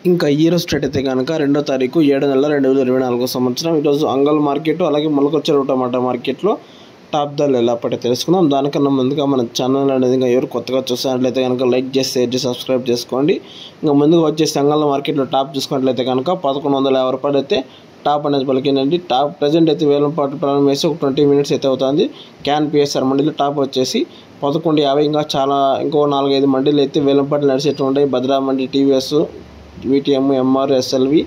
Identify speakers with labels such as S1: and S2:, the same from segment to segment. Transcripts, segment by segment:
S1: ఇంకా ఈ రోజు స్టేట్ అయితే కనుక 2వ తారీఖు 7 నెల 2024 సంవత్సరం. ఈరోజు అంగల్ మార్కెట్ అలాగే మొలకొచ్చెరువు టమాటా మార్కెట్లో టాప్ ధరలు ఎలా పడే తెలుసుకుందాం. దానికన్నా ముందుగా మన ఛానల్ అనేది ఇంకా ఎవరు కొత్తగా చూసినట్లయితే కనుక లైక్ చేసి షేర్ చేసి సబ్స్క్రైబ్ చేసుకోండి. ఇంకా ముందుగా వచ్చేసి అంగల్ మార్కెట్లో టాప్ చూసుకున్నట్లయితే కనుక 1150 రూపాయలు అయితే టాప్ అనేది పలికిందండి. టాప్ ప్రజెంట్ అయితే వేలంపాటు ప్రారంభం వేసి ఒక 20 మినిట్స్ అయితే అవుతుంది. క్యాన్ పిఎస్ఆర్ మండీలో టాప్ వచ్చేసి 1150. ఇంకా ఇంకో 4-5 మండీలు అయితే వేలంపాట్లు నడిచేట్టు ఉంటాయి. Bhadra mandi, TVS, VTM, MR, SLV,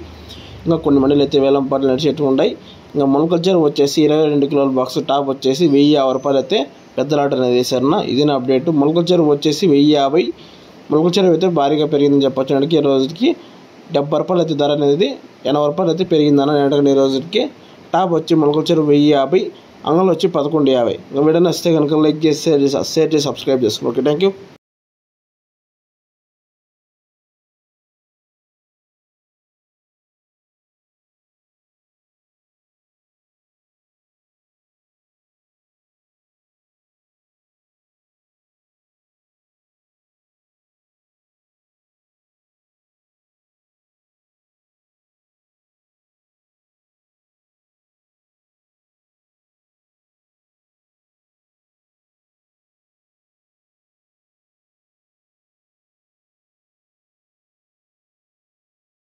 S1: ఇంకా కొన్ని మండీలు అయితే వేలంపాట్లు నడిచేట్టు ఉంటాయి. ఇంకా మొలకొచ్చెరువు వచ్చేసి 22 కిలోల బాక్స్ టాప్ వచ్చేసి 1050 రూపాయలు అయితే పెద్ద లాట్ అనేది వేశారన్న. ఇది నా అప్డేట్. మొలకొచ్చెరువు వచ్చేసి 1050. మొలకొచ్చెరువు అయితే భారీగా పెరిగిందని చెప్పొచ్చు. ఈ రోజుకి 70 రూపాయలు అయితే ధర అనేది 80 రూపాయలు అయితే పెరిగిందన్న. ఈ రోజుకి టాప్ వచ్చి మొలకొచ్చెరువు 1050, అంగళ్ళు వచ్చి 1150. ఇంకా వీడియో నచ్చితే కనుక లైక్ చేసి షేర్ చేసి సబ్స్క్రైబ్ చేసుకోండి. Okay, thank you.